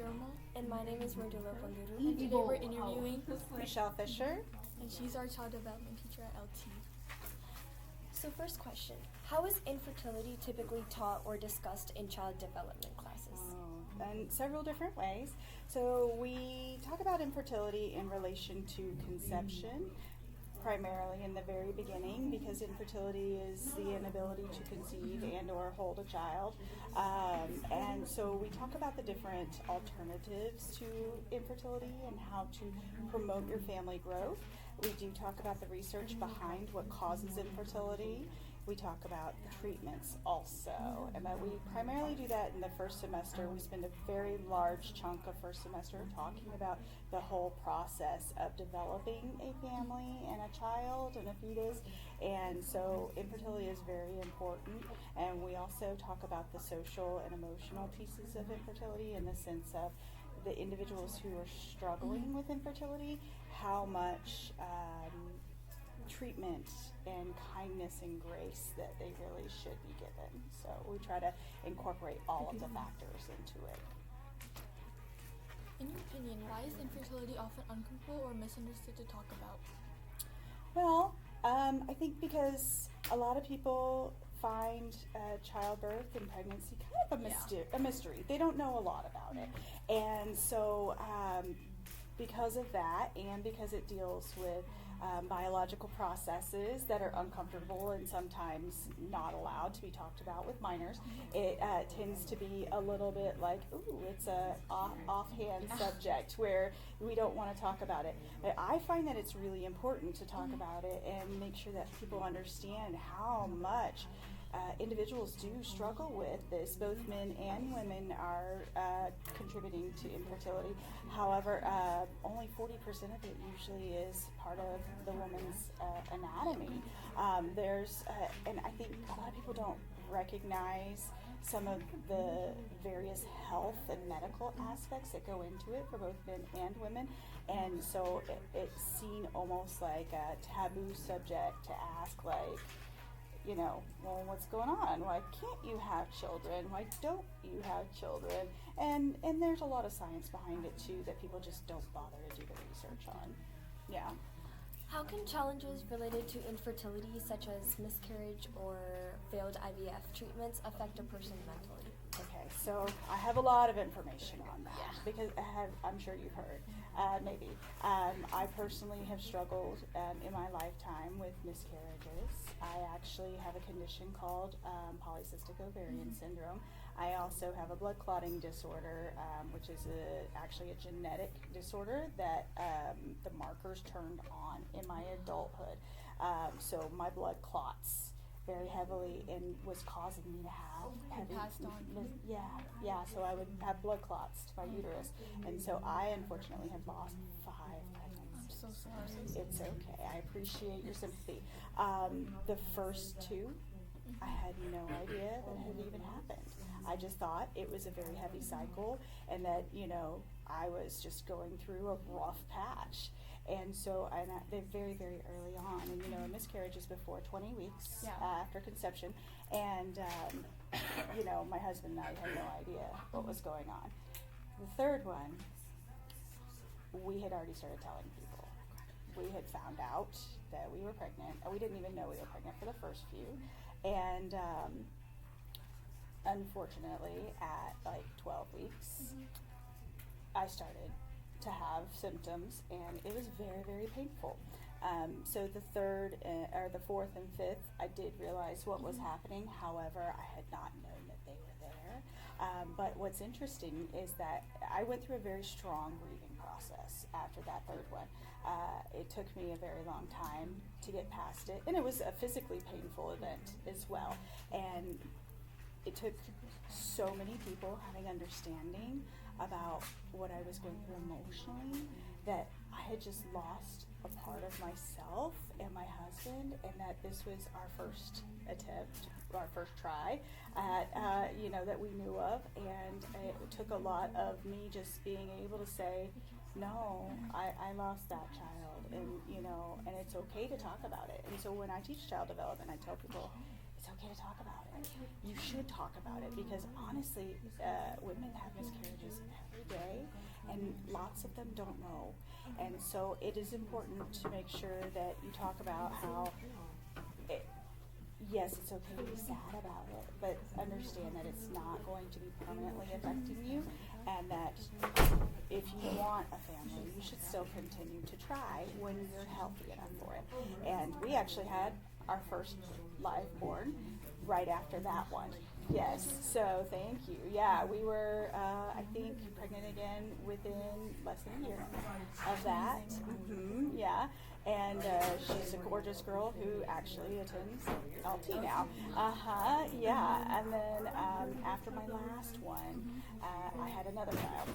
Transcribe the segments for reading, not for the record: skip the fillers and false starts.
Jerome. And my name is Mardula Ponduru. And today we're interviewing Michelle Fiszer. and she's our child development teacher at LT. So first question, how is infertility typically taught or discussed in child development classes? In several different ways. So we talk about infertility in relation to conception, primarily in the very beginning, because infertility is the inability to conceive and or hold a child. And so we talk about the different alternatives to infertility and how to promote your family growth. We do talk about the research behind what causes infertility. We talk about the treatments also, and that we primarily do that in the first semester. We spend a very large chunk of first semester talking about the whole process of developing a family and a child and a fetus, and so infertility is very important. And we also talk about the social and emotional pieces of infertility in the sense of the individuals who are struggling with infertility, how much treatment and kindness and grace that they really should be given. So we try to incorporate all of the factors into it. In your opinion, why is infertility often uncomfortable or misunderstood to talk about? Well, I think because a lot of people find childbirth and pregnancy kind of a mystery. They don't know a lot about it. And so because of that, and because it deals with biological processes that are uncomfortable and sometimes not allowed to be talked about with minors, it tends to be a little bit like, ooh, it's a offhand subject where we don't want to talk about it. But I find that it's really important to talk about it and make sure that people understand how much individuals do struggle with this. Both men and women are contributing to infertility. However, only 40% of it usually is part of the woman's anatomy. And I think a lot of people don't recognize some of the various health and medical aspects that go into it for both men and women. And so it's seen almost like a taboo subject to ask, like, well, what's going on? Why can't you have children? Why don't you have children? And there's a lot of science behind it too that people just don't bother to do the research on. Yeah. How can challenges related to infertility, such as miscarriage or failed IVF treatments, affect a person mentally? Okay, so I have a lot of information on that because I'm sure you've heard. Maybe. I personally have struggled in my lifetime with miscarriages. I actually have a condition called polycystic ovarian syndrome. I also have a blood clotting disorder, which is actually a genetic disorder that the markers turned on in my adulthood. So my blood clots very heavily and was causing me to have heavy passed on. So I would have blood clots to my uterus, and so I unfortunately have lost 5 pregnancies. I'm so sorry. It's okay. I appreciate your sympathy. The first 2, I had no idea that had even happened. I just thought it was a very heavy cycle and that, I was just going through a rough patch. And so they're very, very early on. And, a miscarriage is before 20 weeks after conception. And, my husband and I had no idea what was going on. The third one, we had already started telling people. We had found out that we were pregnant. We didn't even know we were pregnant for the first few. And unfortunately, at like 12 weeks, I started to have symptoms, and it was very, very painful. So the third, or the fourth and fifth, I did realize what was happening. However, I had not known that they were there. But what's interesting is that I went through a very strong grieving process after that third one. It took me a very long time to get past it, and it was a physically painful event as well. And it took so many people having understanding about what I was going through emotionally that I had just lost a part of myself and my husband, and that this was our first attempt, our first try at, that we knew of. And it took a lot of me just being able to say, no, I lost that child, and and it's okay to talk about it. And so when I teach child development, I tell people it's okay to talk about it. You should talk about it, because honestly, women have miscarriages every day, and lots of them don't know. And so it is important to make sure that you talk about how, yes, it's okay to be sad about it, but understand that it's not going to be permanently affecting you, and that if you want a family, you should still continue to try when you're healthy enough for it. And we actually had our first live born right after that one. Yes, so thank you. Yeah, we were, I think, pregnant again within less than a year of that. Yeah, and she's a gorgeous girl who actually attends LT now. Yeah, and then after my last one, I had another child.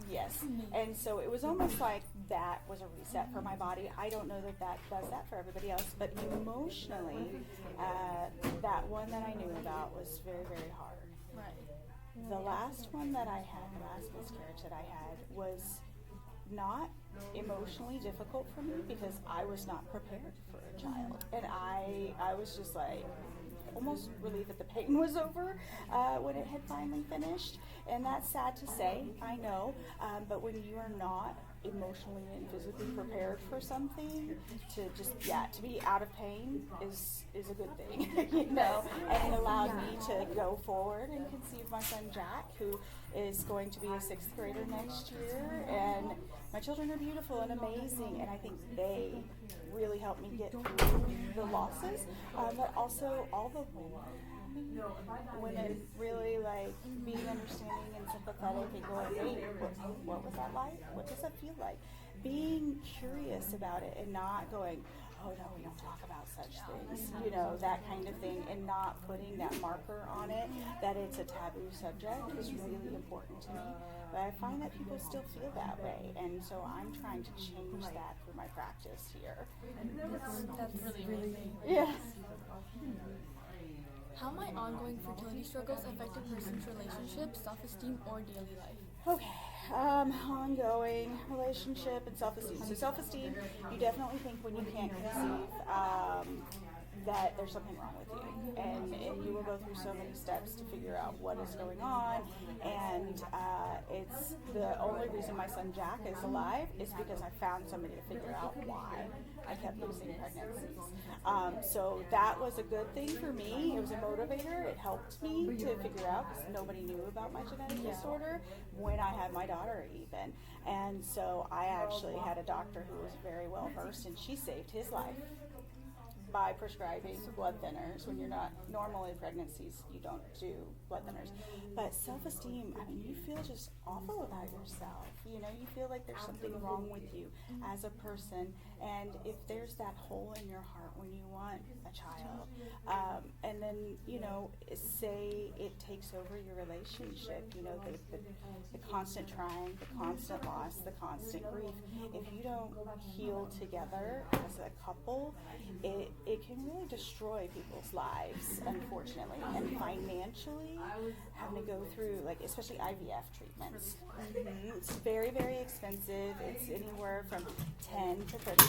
Yes, and so it was almost like that was a reset for my body. I don't know that that does that for everybody else, but emotionally, that one that I knew about was very, very hard. Right. The last one that I had, the last miscarriage that I had, was not emotionally difficult for me because I was not prepared for a child, and I was just like almost relieved that the pain was over when it had finally finished. And that's sad to say, I know, but when you are not emotionally and physically prepared for something, to be out of pain is a good thing, you know. And it allowed me to go forward and conceive my son Jack, who is going to be a 6th grader next year. And my children are beautiful and amazing, and I think they really helped me get through the losses, but also all the women really like being understanding and sympathetic and going, hey, what was that like? What does that feel like? Being curious about it and not going, oh no, we don't talk about such things, you know, that kind of thing, and not putting that marker on it that it's a taboo subject is really important to me. But I find that people still feel that way, and so I'm trying to change that through my practice here. That's really amazing. Yeah. How might ongoing fertility struggles affect a person's relationship, self-esteem, or daily life? Okay, ongoing relationship and self-esteem. So self-esteem, you definitely think when you can't conceive that there's something wrong with you, and you will go through so many steps to figure out what is going on, and it's the only reason my son Jack is alive is because I found somebody to figure out why I kept losing pregnancies. So that was a good thing for me. It was a motivator. It helped me to figure out, because nobody knew about my genetic disorder when I had my daughter even. And so I actually had a doctor who was very well versed, and she saved his life by prescribing blood thinners. When you're not normally pregnancies, you don't do blood thinners. But self-esteem, I mean, you feel just awful about yourself. You know, you feel like there's something wrong with you as a person. And if there's that hole in your heart when you want a child, and then, you know, say it takes over your relationship, you know, the constant trying, the constant loss, the constant grief, if you don't heal together as a couple, it can really destroy people's lives, unfortunately. And financially, having to go through, like, especially IVF treatments, it's very, very expensive. It's anywhere from $10,000 to $30,000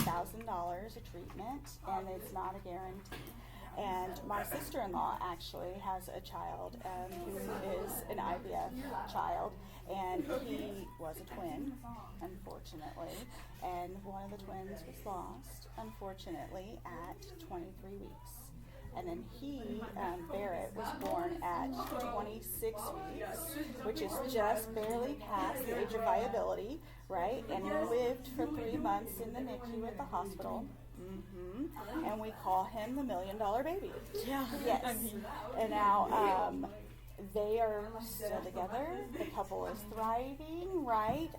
a treatment, and it's not a guarantee. And my sister-in-law actually has a child who is an IVF child, and he was a twin, unfortunately, and one of the twins was lost, unfortunately, at 23 weeks. And then he, Barrett, was born at 26 weeks, which is just barely past the age of viability, right? And he lived for 3 months in the NICU at the hospital. And we call him the $1 million baby. Yeah. Yes. And now they are still together. The couple is thriving, right?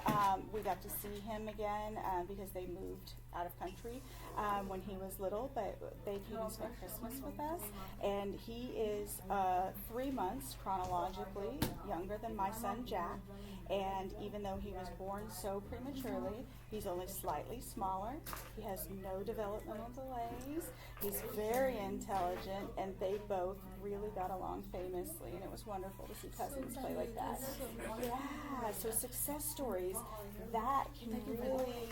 We got to see him again because they moved out of country when he was little, but they came and spent Christmas with us. And he is 3 months chronologically younger than my son Jack. And even though he was born so prematurely, he's only slightly smaller. He has no developmental delays. He's very intelligent, and they both really got along famously, and it was wonderful to see cousins play like that. Yeah, so success stories, that can really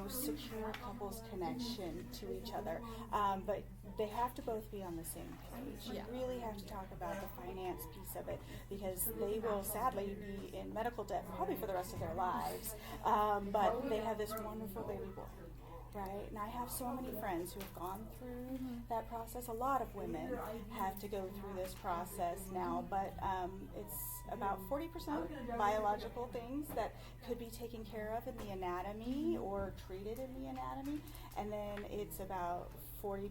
secure couples connection to each other. But they have to both be on the same page. You really have to talk about the finance piece of it, because they will sadly be in medical debt probably for the rest of their lives. But they have this wonderful baby boy. Right, and I have so many friends who have gone through that process. A lot of women have to go through this process now, but it's about 40% biological things that could be taken care of in the anatomy or treated in the anatomy, and then it's about 40%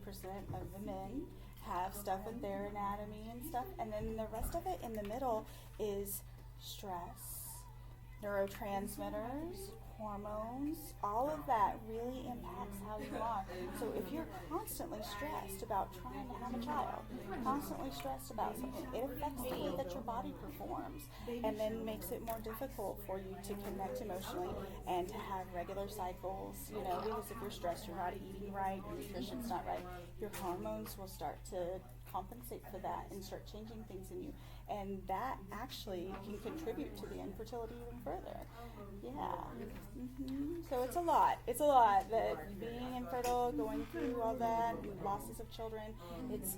of the men have stuff with their anatomy and stuff, and then the rest of it in the middle is stress, neurotransmitters, hormones, all of that really impacts how you are. So if you're constantly stressed about trying to have a child, constantly stressed about something, it affects the way that your body performs, and then makes it more difficult for you to connect emotionally and to have regular cycles, because if you're stressed, you're not eating right, your nutrition's not right, your hormones will start to compensate for that and start changing things in you, and that actually can contribute to the infertility even further. So it's a lot that being infertile, going through all that, losses of children, it's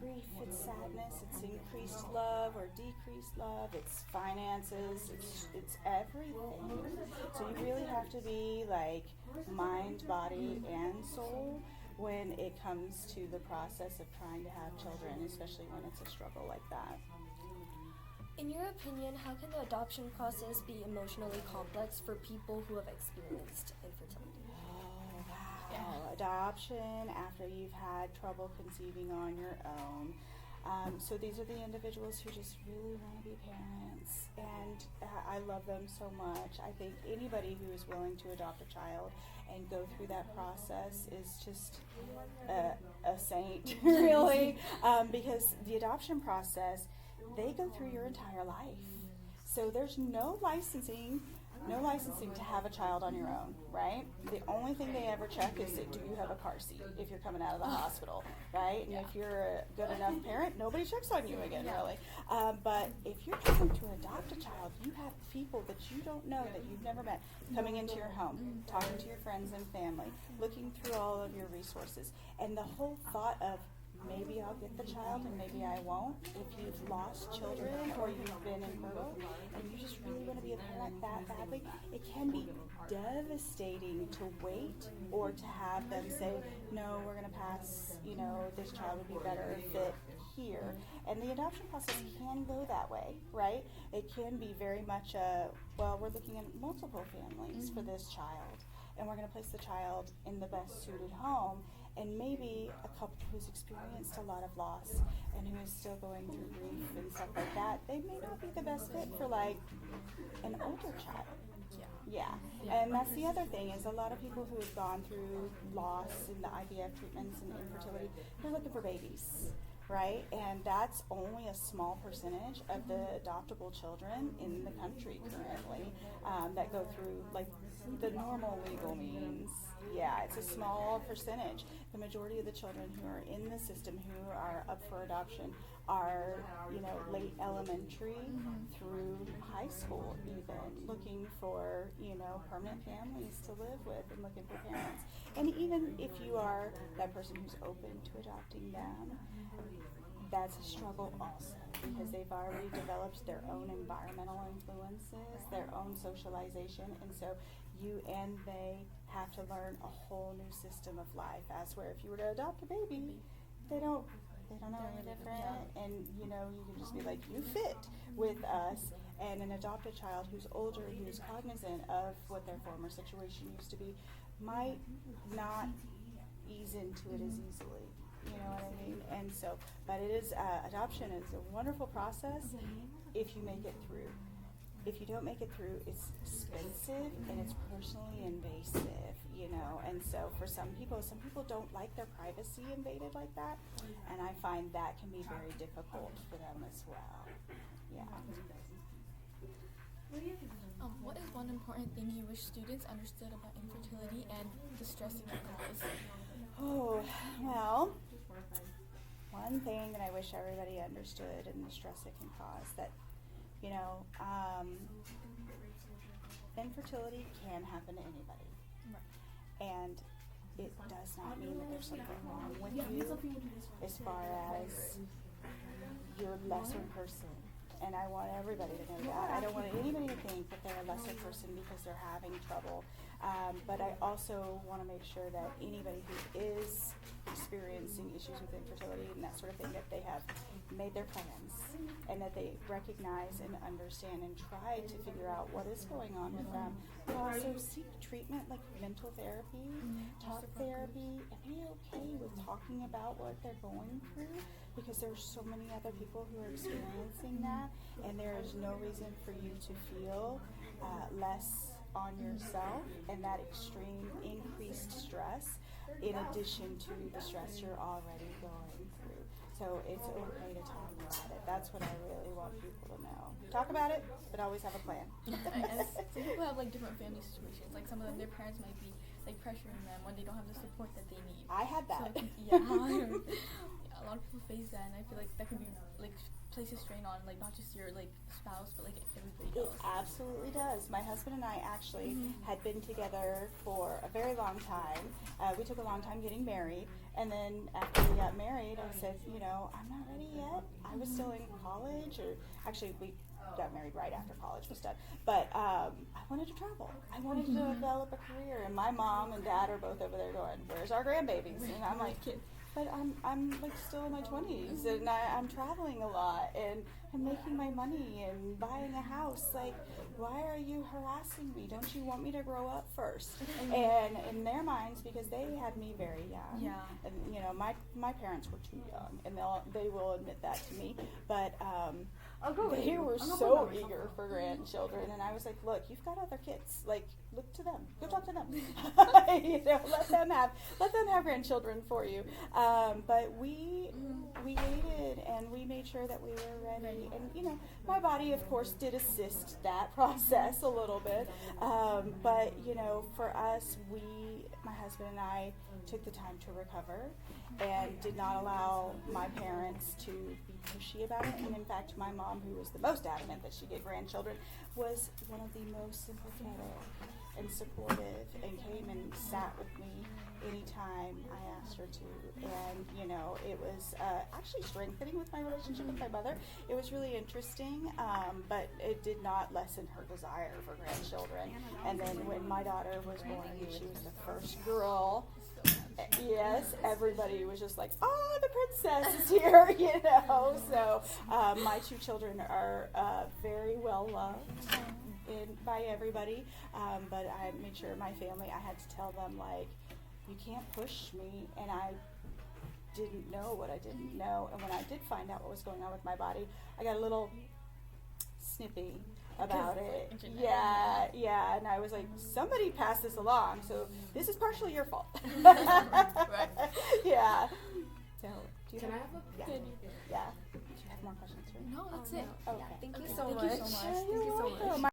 grief, it's sadness, it's increased love or decreased love, it's finances, it's everything. So you really have to be like mind, body, and soul when it comes to the process of trying to have children, especially when it's a struggle like that. In your opinion, how can the adoption process be emotionally complex for people who have experienced infertility? Oh, wow. Adoption after you've had trouble conceiving on your own. So these are the individuals who just really want to be parents, and I love them so much. I think anybody who is willing to adopt a child and go through that process is just a saint, really, because the adoption process, they go through your entire life. So there's no licensing to have a child on your own, right? The only thing they ever check is, do you have a car seat if you're coming out of the hospital, right? And if you're a good enough parent, nobody checks on you again, really. But if you're trying to adopt a child, you have people that you don't know, that you've never met, coming into your home, talking to your friends and family, looking through all of your resources. And the whole thought of, maybe I'll get the child and maybe I won't. If you've lost children or you've been infertile and you just really want to be a parent that badly, it can be devastating to wait or to have them say, no, we're going to pass, this child would be better fit here. And the adoption process can go that way, right? It can be very much we're looking at multiple families for this child, and we're going to place the child in the best suited home. And maybe a couple who's experienced a lot of loss and who is still going through grief and stuff like that, they may not be the best fit for like an older child. And that's the other thing, is a lot of people who have gone through loss and the IVF treatments and infertility, they're looking for babies, right? And that's only a small percentage of the adoptable children in the country currently that go through like the normal legal means. It's a small percentage. The majority of the children who are in the system who are up for adoption are, late elementary through high school even, looking for, permanent families to live with and looking for parents. And even if you are that person who's open to adopting them, that's a struggle also, because they've already developed their own environmental influences, their own socialization, and so you and they have to learn a whole new system of life. As where if you were to adopt a baby, they don't know any different, and you can just be like, you fit with us. And an adopted child who's older, who's cognizant of what their former situation used to be, might not ease into it as easily. You know what I mean? And so, but it is, adoption is a wonderful process if you make it through. If you don't make it through, it's expensive and it's personally invasive, and so for some people don't like their privacy invaded like that, and I find that can be very difficult for them as well. What is one important thing you wish students understood about infertility and the stress it can cause? Oh, well, one thing that I wish everybody understood, and the stress it can cause, that, infertility can happen to anybody. And it does not mean that there's something wrong with you as far as you're a lesser person. And I want everybody to know that. I don't want anybody to think that they're a lesser person because they're having trouble. But I also want to make sure that anybody who is experiencing issues with infertility and that sort of thing, that they have made their plans and that they recognize and understand and try to figure out what is going on with them. But also seek treatment like mental therapy, talk therapy, and be okay with talking about what they're going through, because there's so many other people who are experiencing that, and there is no reason for you to feel less on yourself and that extreme increased stress in addition to the stress you're already going through. So it's okay to talk about it. That's what I really want people to know. Talk about it, but always have a plan. And some people have like different family situations. Like some of them, their parents might be like pressuring them when they don't have the support that they need. I had that. So, yeah, a lot of people face that, and I feel like that can be like places strain on like not just your like spouse, but like everybody It else. absolutely does. My husband and I actually had been together for a very long time. We took a long time getting married, and then after we got married, I said, you know, I'm not ready yet. I was still in college, or actually we got married right after college was done. But I wanted to travel. I wanted to develop a career, and my mom and dad are both over there going, "Where's our grandbabies?" And I'm like, but I'm like still in my 20s, and I'm traveling a lot, and I'm making my money and buying a house. Like, why are you harassing me? Don't you want me to grow up first? And in their minds, because they had me very young, and you know, my parents were too young, and they will admit that to me. But they were so eager for grandchildren, and I was like, look, you've got other kids. Like, look to them. Go talk to them. You know, let them have grandchildren for you. But we waited, and we made sure that we were ready. And you know, my body, of course, did assist that process a little bit. But you know, for us, my husband and I took the time to recover and did not allow my parents to be pushy about it. And in fact, my mom, who was the most adamant that she get grandchildren, was one of the most sympathetic and supportive, and came and sat with me anytime I asked her to. And you know, it was actually strengthening with my relationship with my mother. It was really interesting, but it did not lessen her desire for grandchildren. And then when my daughter was born, she was the first girl. Yes, everybody was just like, "Oh, the princess is here," you know. So my two children are very well loved by everybody, but I made sure my family, I had to tell them, like, you can't push me, and I didn't know what I didn't know. And when I did find out what was going on with my body, I got a little snippy about it. Yeah, and I was like, somebody passed this along, so this is partially your fault. Right. Yeah. So, Can I have a Yeah. Do you have more questions for me? No, that's it. Okay. Thank you Okay, so thank much. you so much. You're welcome.